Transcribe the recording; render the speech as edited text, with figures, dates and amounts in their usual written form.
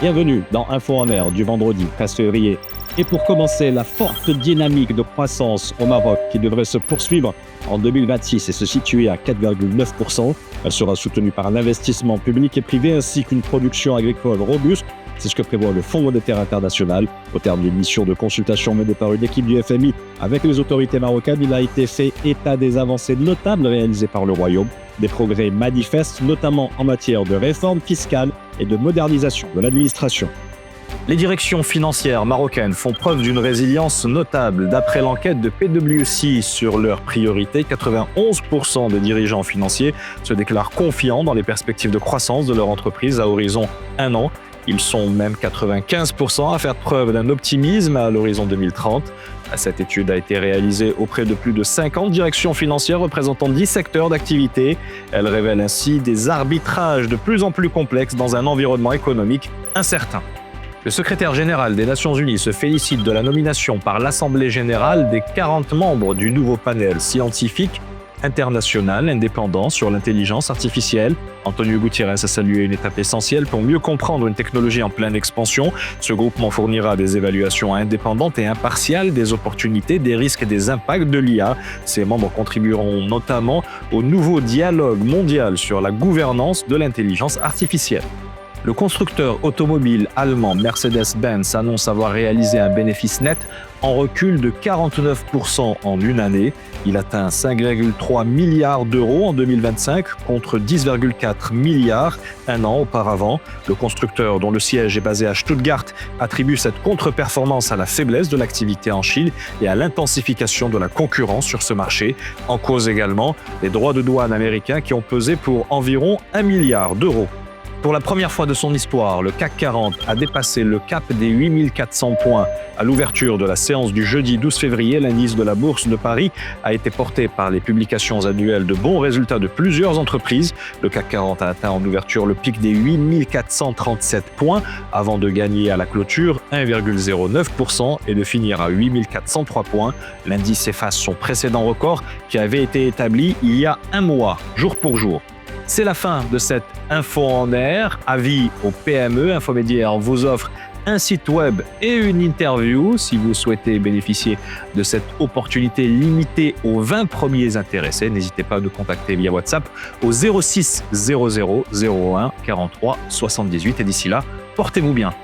Bienvenue dans Info en Air du vendredi 13 février. Et pour commencer, la forte dynamique de croissance au Maroc qui devrait se poursuivre en 2026 et se situer à 4,9%. Elle sera soutenue par l'investissement public et privé ainsi qu'une production agricole robuste. C'est ce que prévoit le Fonds monétaire international. Au terme d'une mission de consultation menée par une équipe du FMI avec les autorités marocaines, il a été fait état des avancées notables réalisées par le Royaume, des progrès manifestes, notamment en matière de réforme fiscale et de modernisation de l'administration. Les directions financières marocaines font preuve d'une résilience notable. D'après l'enquête de PwC sur leurs priorités, 91% des dirigeants financiers se déclarent confiants dans les perspectives de croissance de leur entreprise à horizon 1 an. Ils sont même 95% à faire preuve d'un optimisme à l'horizon 2030. Cette étude a été réalisée auprès de plus de 50 directions financières représentant 10 secteurs d'activité. Elle révèle ainsi des arbitrages de plus en plus complexes dans un environnement économique incertain. Le secrétaire général des Nations Unies se félicite de la nomination par l'Assemblée générale des 40 membres du nouveau panel scientifique international indépendant sur l'intelligence artificielle. Antonio Guterres a salué une étape essentielle pour mieux comprendre une technologie en pleine expansion. Ce groupement fournira des évaluations indépendantes et impartiales des opportunités, des risques et des impacts de l'IA. Ses membres contribueront notamment au nouveau dialogue mondial sur la gouvernance de l'intelligence artificielle. Le constructeur automobile allemand Mercedes-Benz annonce avoir réalisé un bénéfice net en recul de 49% en une année. Il atteint 5,3 milliards d'euros en 2025 contre 10,4 milliards un an auparavant. Le constructeur, dont le siège est basé à Stuttgart, attribue cette contre-performance à la faiblesse de l'activité en Chine et à l'intensification de la concurrence sur ce marché. En cause également les droits de douane américains qui ont pesé pour environ 1 milliard d'euros. Pour la première fois de son histoire, le CAC 40 a dépassé le cap des 8400 points. À l'ouverture de la séance du jeudi 12 février, l'indice de la Bourse de Paris a été porté par les publications annuelles de bons résultats de plusieurs entreprises. Le CAC 40 a atteint en ouverture le pic des 8437 points avant de gagner à la clôture 1,09% et de finir à 8403 points. L'indice efface son précédent record qui avait été établi il y a un mois, jour pour jour. C'est la fin de cette Info en Air. Avis aux PME, Infomédiaire vous offre un site web et une interview. Si vous souhaitez bénéficier de cette opportunité limitée aux 20 premiers intéressés, n'hésitez pas à nous contacter via WhatsApp au 06 00 01 43 78. Et d'ici là, portez-vous bien.